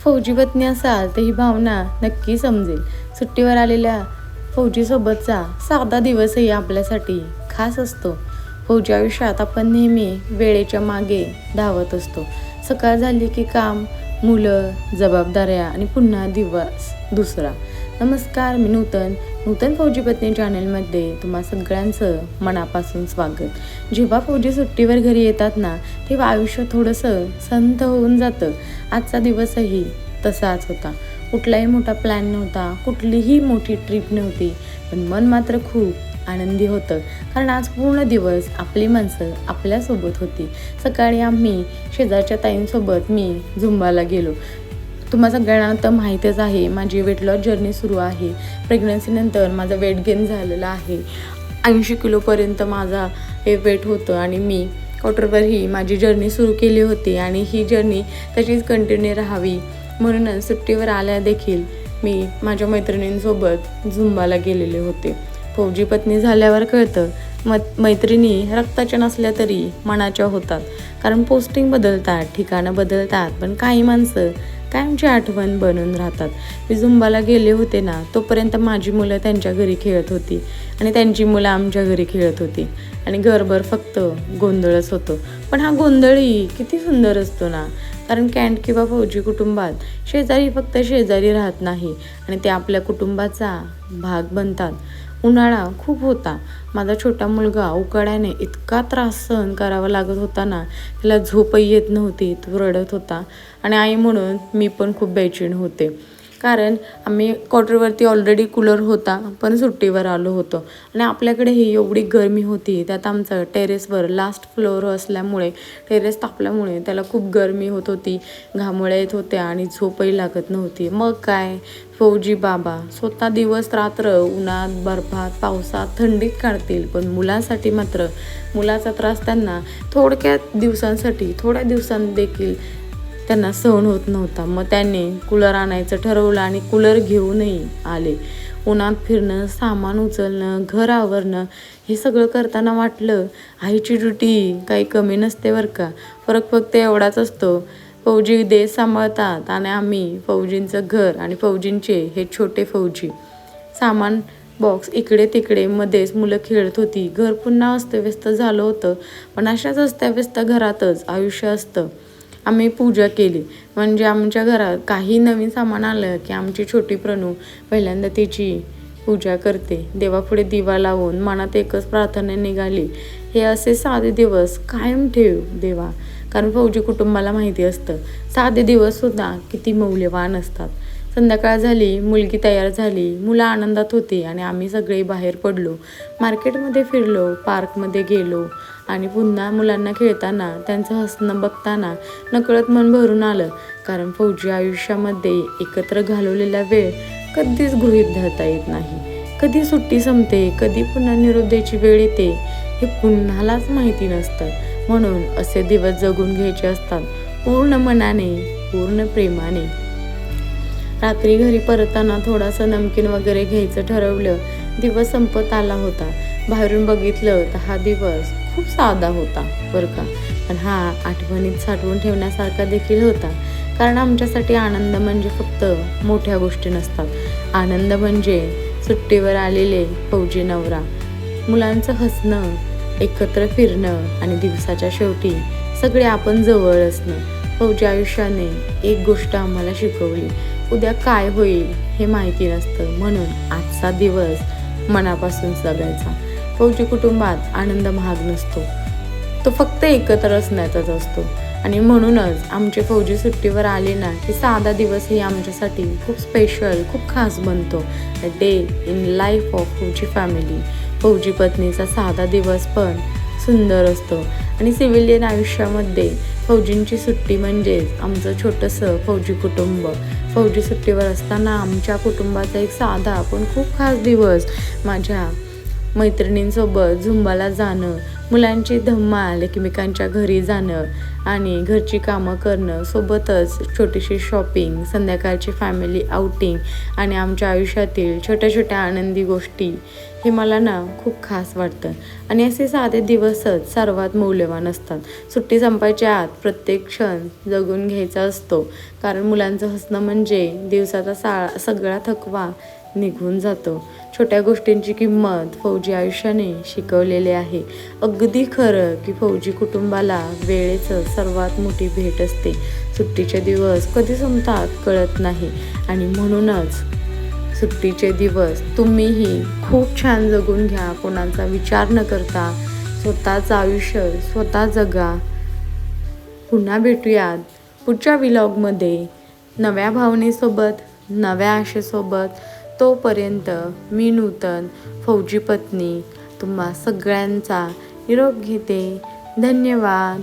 फौजी पत्नी असाल तर ही भावना नक्की समजेल. सुट्टीवर आलेल्या फौजीसोबतचा साधा दिवसही आपल्यासाठी खास असतो. फौजी आयुष्यात आपण नेहमी वेळेच्या मागे धावत असतो. सकाळ झाली की काम, मुलं, जबाबदाऱ्या आणि पुन्हा दिवस दुसरा. नमस्कार, मी नूतन फौजी पत्नी चॅनलमध्ये तुम्हा सगळ्यांचं मनापासून स्वागत. जेव्हा फौजी सुट्टीवर घरी येतात ना, तेव्हा आयुष्य थोडंसं संथ होऊन जातं. आजचा दिवसही तसाच होता. कुठलाही मोठा प्लॅन नव्हता, कुठलीही मोठी ट्रिप नव्हती, पण मन मात्र खूप आनंदी होतं. कारण आज पूर्ण दिवस आपली माणसं आपल्यासोबत होती. सकाळी आम्ही शेजारच्या ताईंसोबत मी झुंबाला गेलो. तुम्हा सगळ्यांना तर माहीतच आहे, माझी वेट लॉस जर्नी सुरू आहे. प्रेग्नन्सीनंतर माझं वेट गेन झालेलं आहे. 80 किलोपर्यंत माझा हे वेट होतं आणि मी क्वार्टरवरही माझी जर्नी सुरू केली होती आणि ही जर्नी तशीच कंटिन्यू राहावी म्हणूनच सुट्टीवर आल्या देखील मी माझ्या मैत्रिणींसोबत झुंबाला गेलेले होते. फौजी पत्नी झाल्यावर कळतं, मैत्रिणी रक्ताच्या नसल्या तरी मनाच्या होतात. कारण पोस्टिंग बदलतात, ठिकाणं बदलतात, पण काही माणसं कायमची आठवण बनून राहतात. मी झुंबाला गेले होते ना, तोपर्यंत माझी मुलं त्यांच्या घरी खेळत होती आणि त्यांची मुलं आमच्या घरी खेळत होती आणि घरभर फक्त गोंधळच होतो. पण हा गोंधळही किती सुंदर असतो ना, कारण कॅन्ट किंवा फौजी कुटुंबात शेजारी फक्त शेजारी राहत नाही आणि ते आपल्या कुटुंबाचा भाग बनतात. उन्हाळा खूप होता. माझा छोटा मुलगा उकाड्याने इतका त्रास सहन करावा लागत होता ना, त्याला झोपही येत नव्हती, तो रडत होता आणि आई म्हणून मी पण खूप बेचैन होते. कारण आम्ही क्वार्टरवरती ऑलरेडी कूलर होता, पण सुट्टीवर आलो होतो आणि आपल्याकडेही एवढी गरमी होती. त्यात आमचं टेरेसवर लास्ट फ्लोअर असल्यामुळे, टेरेस तापल्यामुळे त्याला खूप गरमी होत होती, घामोळ्या येत होत्या आणि झोपही लागत नव्हती. मग काय, फौजी बाबा स्वतः दिवस रात्र उन्हात, बर्फात, पावसात, थंडीत काढतील, पण मुलांसाठी मात्र मुलाचा त्रास त्यांना थोड्या दिवसांनी देखील त्यांना सहन होत नव्हता. मग त्यांनी कूलर आणायचं ठरवलं आणि कूलर घेऊनही आले. उन्हात फिरणं, सामान उचलणं, घर आवरणं, हे सगळं करताना वाटलं आईची ड्युटी काही कमी नसते बरं का. फरक फक्त एवढाच असतो, फौजी देश सांभाळतात आणि आम्ही फौजींचं घर आणि फौजींचे हे छोटे फौजी. सामान बॉक्स इकडे तिकडे, मध्येच मुलं खेळत होती. घर पुन्हा अस्तव्यस्त झालं होतं, पण अशाच अस्तव्यस्त घरातच आयुष्य असतं. आम्ही पूजा केली, म्हणजे आमच्या घरात काही नवीन सामान आलं की आमची छोटी प्रणू पहिल्यांदा तिची पूजा करते. देवापुढे दिवा लावून मनात एकच प्रार्थना निघाली, हे असे साधे दिवस कायम ठेव देवा. कारण फौजी कुटुंबाला माहिती असतं, साधे दिवससुद्धा किती मौल्यवान असतात. संध्याकाळ झाली, मुलगी तयार झाली, मुलं आनंदात होती आणि आम्ही सगळे बाहेर पडलो. मार्केटमध्ये फिरलो, पार्कमध्ये गेलो आणि पुन्हा मुलांना खेळताना, त्यांचं हसणं बघताना नकळत मन भरून आलं. कारण फौजी आयुष्यामध्ये एकत्र घालवलेला वेळ कधीच गृहीत धरता येत नाही. कधी सुट्टी संपते, कधी पुन्हा निरोप द्यायची वेळ येते, हे कुणालाच माहिती नसतं. म्हणून असे दिवस जगून घ्यायचे असतात, पूर्ण मनाने, पूर्ण प्रेमाने. रात्री घरी परतताना थोडासा नमकीन वगैरे घ्यायचं ठरवलं. दिवस संपत आला होता. बाहेरून बघितलं तर हा दिवस खूप साधा होता बरं का, पण हा आठवणीत साठवून ठेवण्यासारखा देखील होता. कारण आमच्यासाठी आनंद म्हणजे फक्त मोठ्या गोष्टी नसतात. आनंद म्हणजे सुट्टीवर आलेले फौजी नवरा, मुलांचं हसणं, एकत्र फिरणं आणि दिवसाच्या शेवटी सगळे आपण जवळ असणं. फौजी आयुष्याने एक गोष्ट आम्हाला शिकवली, उद्या काय होईल हे माहिती नसतं, म्हणून आजचा दिवस मनापासून जगायचा. फौजी कुटुंबात आनंद महाग नसतो, तो फक्त एकत्र असण्याचाच असतो. आणि म्हणूनच आमचे फौजी सुट्टीवर आले ना, की साधा दिवसही आमच्यासाठी खूप स्पेशल, खूप खास बनतो. A day in life of फौजी फॅमिली. फौजी पत्नीचा साधा दिवस पण सुंदर असतो. आणि सिव्हिलियन आयुष्यामध्ये फौजींची सुट्टी म्हणजेच आमचं छोटंसं फौजी कुटुंब. फौजी सुट्टीवर असताना आमच्या कुटुंबाचा एक साधा पण खूप खास दिवस, माझ्या मैत्रिणींसोबत झुंबाला जाणं, मुलांची धम्माल, एकमेकांच्या घरी जाणं आणि घरची कामं करणं, सोबतच छोटीशी शॉपिंग, संध्याकाळची फॅमिली आउटिंग आणि आमच्या आयुष्यातील छोट्या छोट्या आनंदी गोष्टी, हे मला ना खूप खास वाटतं. आणि असे साधे दिवसच सर्वात मौल्यवान असतात. सुट्टी संपायच्या आत प्रत्येक क्षण जगून घ्यायचा असतो, कारण मुलांचं हसणं म्हणजे दिवसाचा सगळा थकवा निघून जातो. छोट्या गोष्टींची किंमत फौजी आयुष्याने शिकवलेले आहे. अगदी खरं की फौजी कुटुंबाला वेळेचं सर्वात मोठी भेट असते. सुट्टीचे दिवस कधी संपतात कळत नाही आणि म्हणूनच सुट्टीचे दिवस तुम्हीही खूप छान जगून घ्या. कोणाचा विचार न करता स्वतःचं आयुष्य स्वतः जगा. पुन्हा भेटूयात पुढच्या व्लॉगमध्ये नव्या भावनेसोबत, नव्या आशेसोबत. तोपर्यंत मी नूतन फौजी पत्नी तुम्हा सगळ्यांचा निरोप घेते. धन्यवाद.